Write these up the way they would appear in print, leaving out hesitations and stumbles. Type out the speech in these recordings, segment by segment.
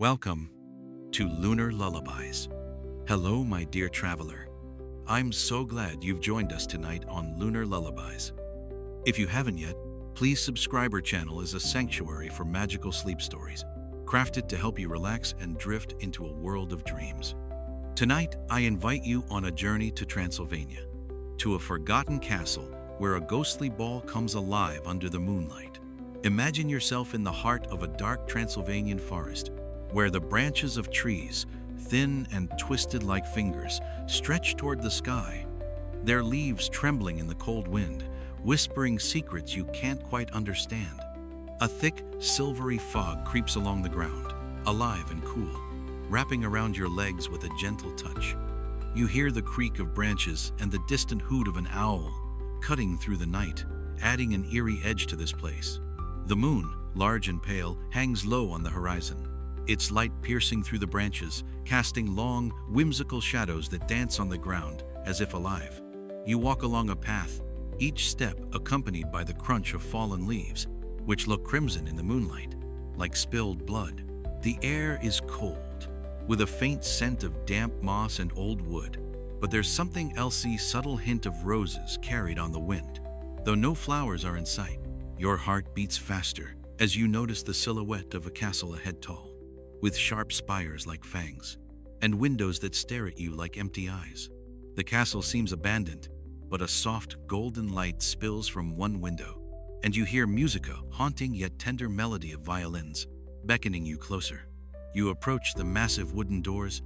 Welcome to Lunar Lullabies. Hello, my dear traveler. I'm so glad you've joined us tonight on Lunar Lullabies. If you haven't yet, please subscribe. Our channel is a sanctuary for magical sleep stories, crafted to help you relax and drift into a world of dreams. Tonight, I invite you on a journey to Transylvania, to a forgotten castle where a ghostly ball comes alive under the moonlight. Imagine yourself in the heart of a dark Transylvanian forest, where the branches of trees, thin and twisted like fingers, stretch toward the sky, their leaves trembling in the cold wind, whispering secrets you can't quite understand. A thick, silvery fog creeps along the ground, alive and cool, wrapping around your legs with a gentle touch. You hear the creak of branches and the distant hoot of an owl, cutting through the night, adding an eerie edge to this place. The moon, large and pale, hangs low on the horizon, its light piercing through the branches, casting long, whimsical shadows that dance on the ground as if alive. You walk along a path, each step accompanied by the crunch of fallen leaves, which look crimson in the moonlight, like spilled blood. The air is cold, with a faint scent of damp moss and old wood, but there's something else, a subtle hint of roses carried on the wind. Though no flowers are in sight, your heart beats faster as you notice the silhouette of a castle ahead, tall, with sharp spires like fangs, and windows that stare at you like empty eyes. The castle seems abandoned, but a soft golden light spills from one window, and you hear musica, haunting yet tender melody of violins, beckoning you closer. You approach the massive wooden doors,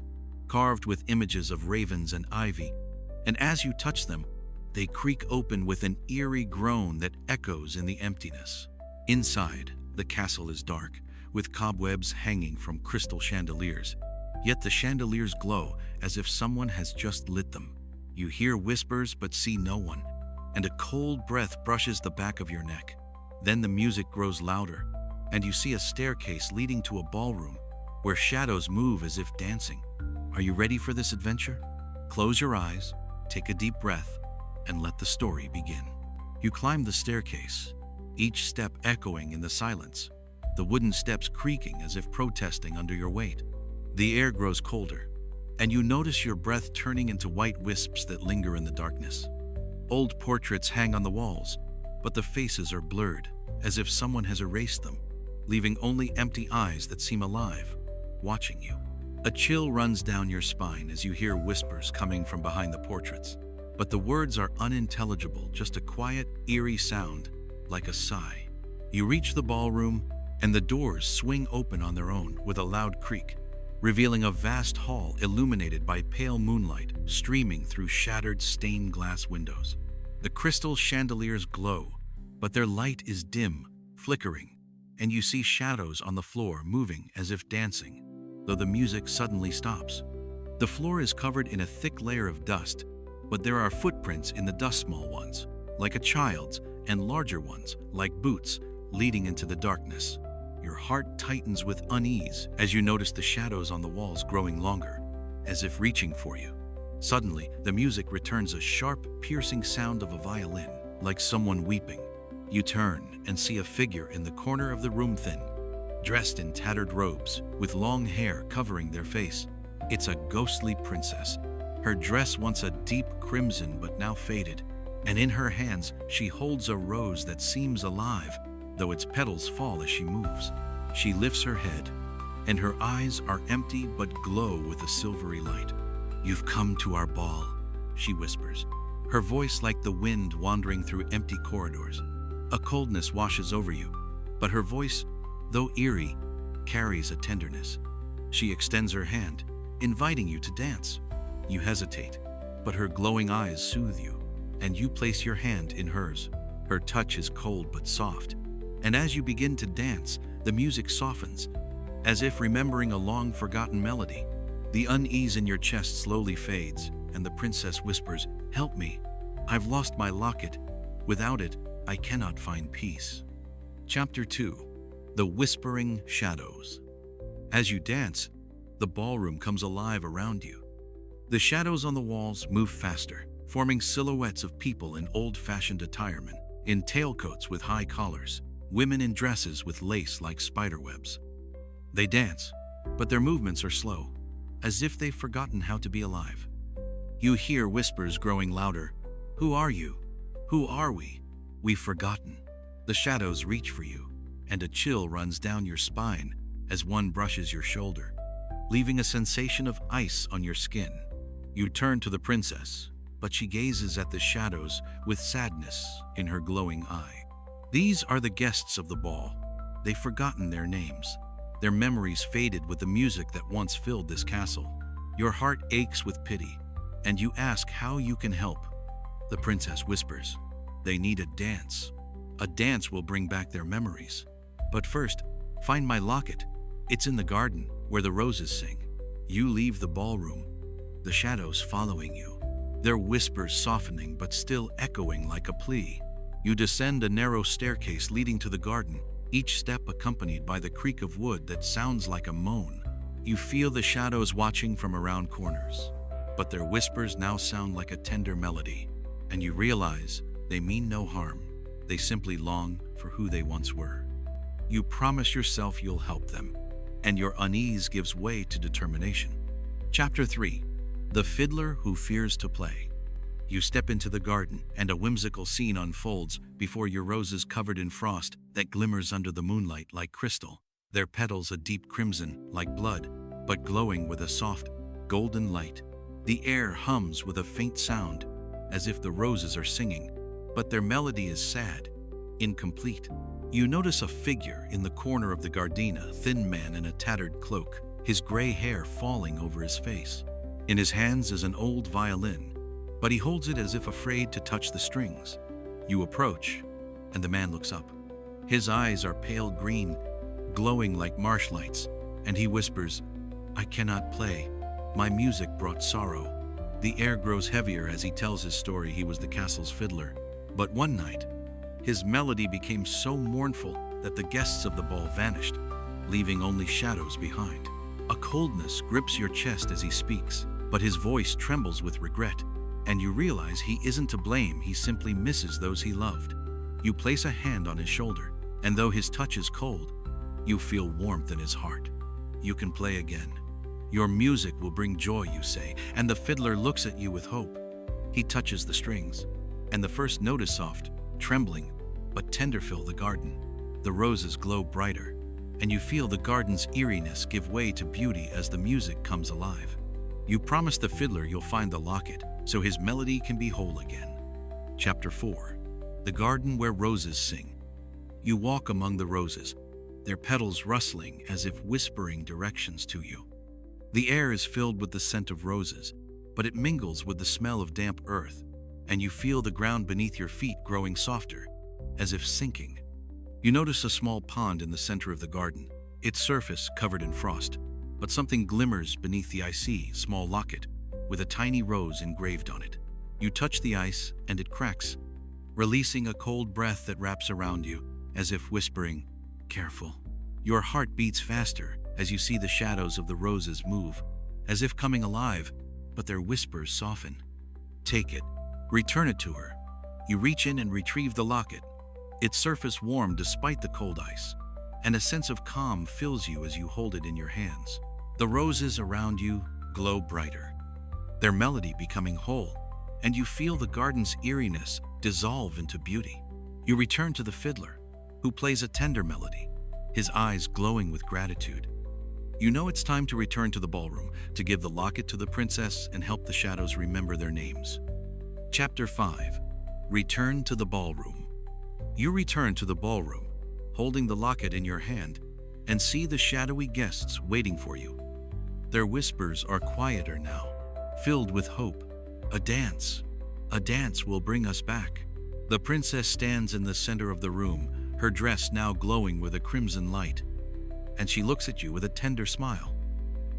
carved with images of ravens and ivy, and as you touch them, they creak open with an eerie groan that echoes in the emptiness. Inside, the castle is dark, with cobwebs hanging from crystal chandeliers. Yet the chandeliers glow as if someone has just lit them. You hear whispers but see no one, and a cold breath brushes the back of your neck. Then the music grows louder, and you see a staircase leading to a ballroom where shadows move as if dancing. Are you ready for this adventure? Close your eyes, take a deep breath, and let the story begin. You climb the staircase, each step echoing in the silence, the wooden steps creaking as if protesting under your weight. The air grows colder, and you notice your breath turning into white wisps that linger in the darkness. Old portraits hang on the walls, but the faces are blurred, as if someone has erased them, leaving only empty eyes that seem alive, watching you. A chill runs down your spine as you hear whispers coming from behind the portraits, but the words are unintelligible, just a quiet, eerie sound, like a sigh. You reach the ballroom, and the doors swing open on their own with a loud creak, revealing a vast hall illuminated by pale moonlight streaming through shattered stained glass windows. The crystal chandeliers glow, but their light is dim, flickering, and you see shadows on the floor moving as if dancing, though the music suddenly stops. The floor is covered in a thick layer of dust, but there are footprints in the dust, small ones, like a child's, and larger ones, like boots, leading into the darkness. Your heart tightens with unease as you notice the shadows on the walls growing longer, as if reaching for you. Suddenly, the music returns, a sharp, piercing sound of a violin, like someone weeping. You turn and see a figure in the corner of the room, thin, dressed in tattered robes, with long hair covering their face. It's a ghostly princess. Her dress once a deep crimson but now faded, and in her hands she holds a rose that seems alive, though its petals fall as she moves. She lifts her head, and her eyes are empty but glow with a silvery light. "You've come to our ball," she whispers, her voice like the wind wandering through empty corridors. A coldness washes over you, but her voice, though eerie, carries a tenderness. She extends her hand, inviting you to dance. You hesitate, but her glowing eyes soothe you, and you place your hand in hers. Her touch is cold but soft, and as you begin to dance, the music softens, as if remembering a long-forgotten melody. The unease in your chest slowly fades, and the princess whispers, "Help me. I've lost my locket. Without it, I cannot find peace." Chapter 2. The Whispering Shadows. As you dance, the ballroom comes alive around you. The shadows on the walls move faster, forming silhouettes of people in old-fashioned attirement, in tailcoats with high collars, women in dresses with lace like spiderwebs. They dance, but their movements are slow, as if they've forgotten how to be alive. You hear whispers growing louder. Who are you? Who are we? We've forgotten. The shadows reach for you, and a chill runs down your spine as one brushes your shoulder, leaving a sensation of ice on your skin. You turn to the princess, but she gazes at the shadows with sadness in her glowing eye. These are the guests of the ball. They've forgotten their names. Their memories faded with the music that once filled this castle. Your heart aches with pity, and you ask how you can help. The princess whispers, they need a dance. A dance will bring back their memories. But first, find my locket. It's in the garden where the roses sing. You leave the ballroom, the shadows following you, their whispers softening but still echoing like a plea. You descend a narrow staircase leading to the garden, each step accompanied by the creak of wood that sounds like a moan. You feel the shadows watching from around corners, but their whispers now sound like a tender melody, and you realize they mean no harm. They simply long for who they once were. You promise yourself you'll help them, and your unease gives way to determination. Chapter 3. The Fiddler Who Fears to Play. You step into the garden, and a whimsical scene unfolds before your roses covered in frost that glimmers under the moonlight like crystal, their petals a deep crimson like blood, but glowing with a soft, golden light. The air hums with a faint sound, as if the roses are singing, but their melody is sad, incomplete. You notice a figure in the corner of the gardenia, a thin man in a tattered cloak, his gray hair falling over his face. In his hands is an old violin, but he holds it as if afraid to touch the strings. You approach, and the man looks up. His eyes are pale green, glowing like marsh lights, and he whispers, I cannot play. My music brought sorrow. The air grows heavier as he tells his story. He was the castle's fiddler. But one night, his melody became so mournful that the guests of the ball vanished, leaving only shadows behind. A coldness grips your chest as he speaks, but his voice trembles with regret, and you realize he isn't to blame. He simply misses those he loved. You place a hand on his shoulder, and though his touch is cold, you feel warmth in his heart. You can play again. Your music will bring joy, you say, and the fiddler looks at you with hope. He touches the strings, and the first note is soft, trembling, but tender fill the garden. The roses glow brighter, and you feel the garden's eeriness give way to beauty as the music comes alive. You promise the fiddler you'll find the locket, so his melody can be whole again. Chapter 4. The Garden Where Roses Sing. You walk among the roses, their petals rustling as if whispering directions to you. The air is filled with the scent of roses, but it mingles with the smell of damp earth, and you feel the ground beneath your feet growing softer, as if sinking. You notice a small pond in the center of the garden, its surface covered in frost, but something glimmers beneath the icy, small locket, with a tiny rose engraved on it. You touch the ice, and it cracks, releasing a cold breath that wraps around you, as if whispering, careful. Your heart beats faster as you see the shadows of the roses move, as if coming alive, but their whispers soften. Take it. Return it to her. You reach in and retrieve the locket, its surface warm despite the cold ice, and a sense of calm fills you as you hold it in your hands. The roses around you glow brighter, their melody becoming whole, and you feel the garden's eeriness dissolve into beauty. You return to the fiddler, who plays a tender melody, his eyes glowing with gratitude. You know it's time to return to the ballroom, to give the locket to the princess and help the shadows remember their names. Chapter 5. Return to the ballroom. You return to the ballroom, holding the locket in your hand, and see the shadowy guests waiting for you. Their whispers are quieter now, filled with hope. A dance will bring us back. The princess stands in the center of the room, her dress now glowing with a crimson light, and she looks at you with a tender smile.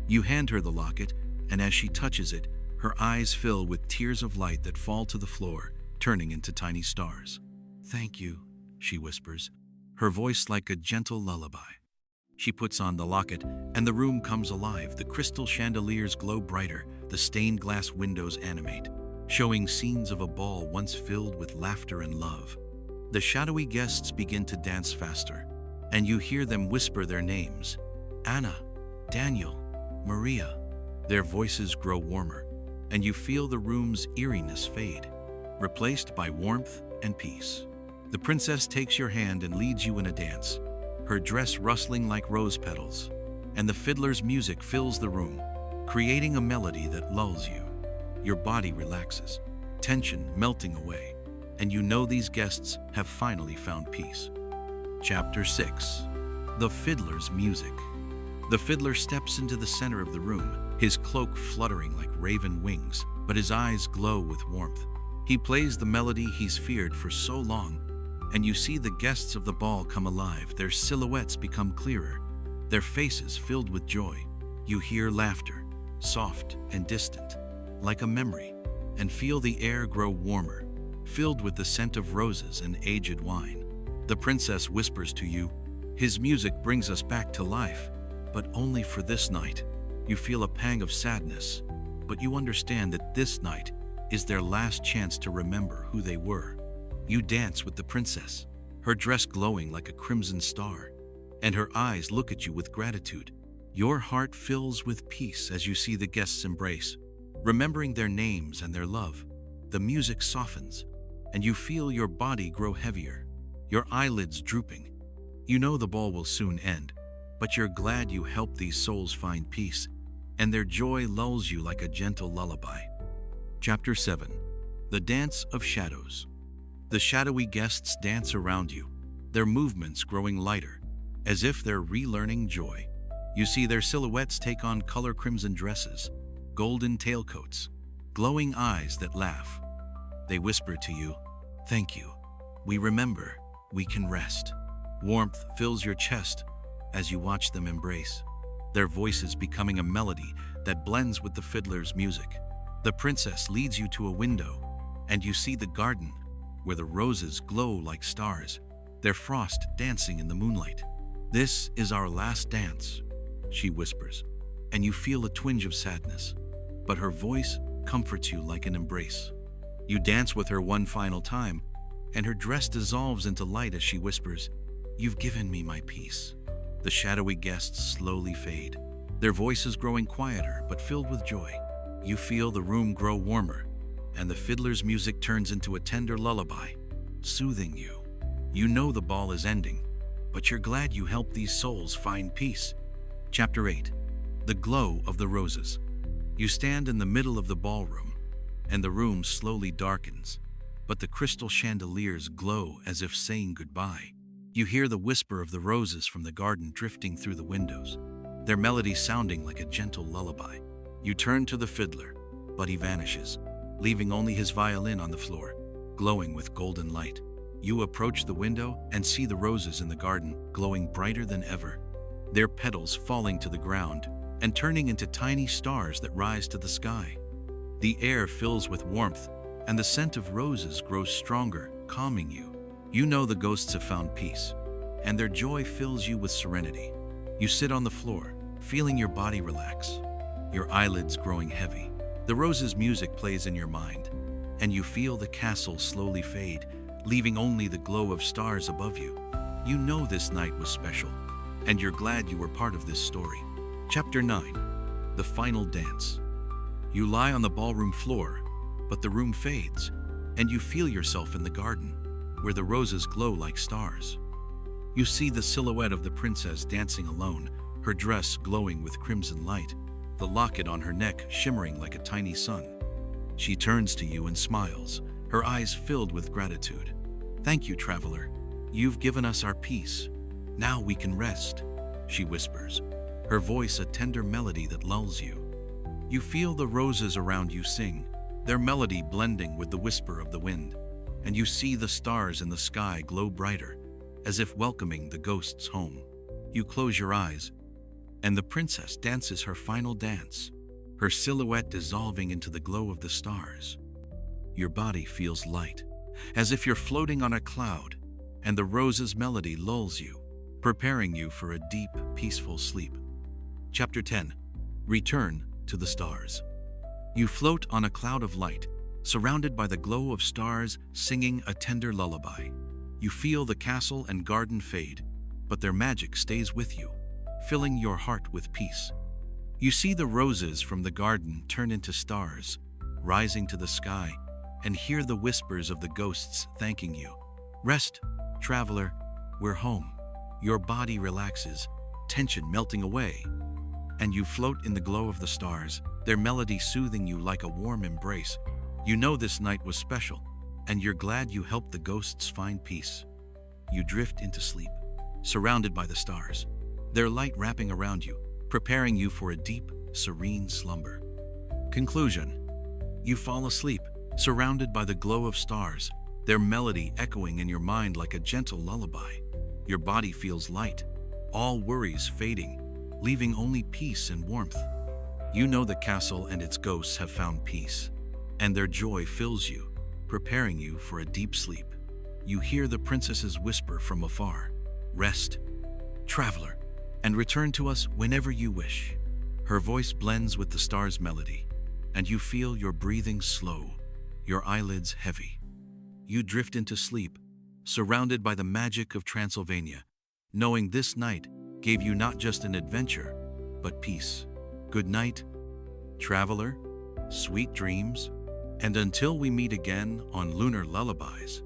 You hand her the locket, and as she touches it, her eyes fill with tears of light that fall to the floor, turning into tiny stars. Thank you, she whispers, her voice like a gentle lullaby. She puts on the locket, and the room comes alive. The crystal chandeliers glow brighter, the stained glass windows animate, showing scenes of a ball once filled with laughter and love. The shadowy guests begin to dance faster, and you hear them whisper their names. Anna, Daniel, Maria. Their voices grow warmer, and you feel the room's eeriness fade, replaced by warmth and peace. The princess takes your hand and leads you in a dance, her dress rustling like rose petals, and the fiddler's music fills the room, creating a melody that lulls you. Your body relaxes, tension melting away, and you know these guests have finally found peace. Chapter 6. The Fiddler's Music. The fiddler steps into the center of the room, his cloak fluttering like raven wings, but his eyes glow with warmth. He plays the melody he's feared for so long, and you see the guests of the ball come alive, their silhouettes become clearer, their faces filled with joy. You hear laughter, soft and distant, like a memory, and feel the air grow warmer, filled with the scent of roses and aged wine. The princess whispers to you, "His music brings us back to life, but only for this night." You feel a pang of sadness, but you understand that this night is their last chance to remember who they were. You dance with the princess, her dress glowing like a crimson star, and her eyes look at you with gratitude. Your heart fills with peace as you see the guests embrace, remembering their names and their love. The music softens, and you feel your body grow heavier, your eyelids drooping. You know the ball will soon end, but you're glad you helped these souls find peace, and their joy lulls you like a gentle lullaby. Chapter 7. The Dance of Shadows. The shadowy guests dance around you, their movements growing lighter, as if they're relearning joy. You see their silhouettes take on color crimson dresses, golden tailcoats, glowing eyes that laugh. They whisper to you, "Thank you. We remember. We can rest." Warmth fills your chest as you watch them embrace, their voices becoming a melody that blends with the fiddler's music. The princess leads you to a window, and you see the garden, where the roses glow like stars, their frost dancing in the moonlight. "This is our last dance," she whispers, and you feel a twinge of sadness, but her voice comforts you like an embrace. You dance with her one final time, and her dress dissolves into light as she whispers, "You've given me my peace." The shadowy guests slowly fade, their voices growing quieter but filled with joy. You feel the room grow warmer, and the fiddler's music turns into a tender lullaby, soothing you. You know the ball is ending, but you're glad you helped these souls find peace. Chapter 8. The Glow of the Roses. You stand in the middle of the ballroom, and the room slowly darkens, but the crystal chandeliers glow as if saying goodbye. You hear the whisper of the roses from the garden drifting through the windows, their melody sounding like a gentle lullaby. You turn to the fiddler, but he vanishes, leaving only his violin on the floor, glowing with golden light. You approach the window and see the roses in the garden glowing brighter than ever, their petals falling to the ground and turning into tiny stars that rise to the sky. The air fills with warmth, and the scent of roses grows stronger, calming you. You know the ghosts have found peace, and their joy fills you with serenity. You sit on the floor, feeling your body relax, your eyelids growing heavy. The roses' music plays in your mind, and you feel the castle slowly fade, leaving only the glow of stars above you. You know this night was special, and you're glad you were part of this story. Chapter 9. The Final Dance. You lie on the ballroom floor, but the room fades, and you feel yourself in the garden, where the roses glow like stars. You see the silhouette of the princess dancing alone, her dress glowing with crimson light, the locket on her neck shimmering like a tiny sun. She turns to you and smiles, her eyes filled with gratitude. "Thank you, traveler. You've given us our peace. Now we can rest," she whispers, her voice a tender melody that lulls you. You feel the roses around you sing, their melody blending with the whisper of the wind, and you see the stars in the sky glow brighter, as if welcoming the ghosts home. You close your eyes, and the princess dances her final dance, her silhouette dissolving into the glow of the stars. Your body feels light, as if you're floating on a cloud, and the rose's melody lulls you, preparing you for a deep, peaceful sleep. Chapter 10. Return to the Stars. You float on a cloud of light, surrounded by the glow of stars singing a tender lullaby. You feel the castle and garden fade, but their magic stays with you. filling your heart with peace. You see the roses from the garden turn into stars, rising to the sky, and hear the whispers of the ghosts thanking you. Rest, traveler, we're home. Your body relaxes, tension melting away, and you float in the glow of the stars, their melody soothing you like a warm embrace. You know this night was special, and you're glad you helped the ghosts find peace. You drift into sleep, surrounded by the stars, their light wrapping around you, preparing you for a deep, serene slumber. Conclusion: you fall asleep, surrounded by the glow of stars, their melody echoing in your mind like a gentle lullaby. Your body feels light, all worries fading, leaving only peace and warmth. You know the castle and its ghosts have found peace, and their joy fills you, preparing you for a deep sleep. You hear the princess's whisper from afar, "Rest, traveler, and return to us whenever you wish." Her voice blends with the star's melody, and you feel your breathing slow, your eyelids heavy. You drift into sleep, surrounded by the magic of Transylvania, knowing this night gave you not just an adventure, but peace. Good night, traveler, sweet dreams, and until we meet again on Lunar Lullabies.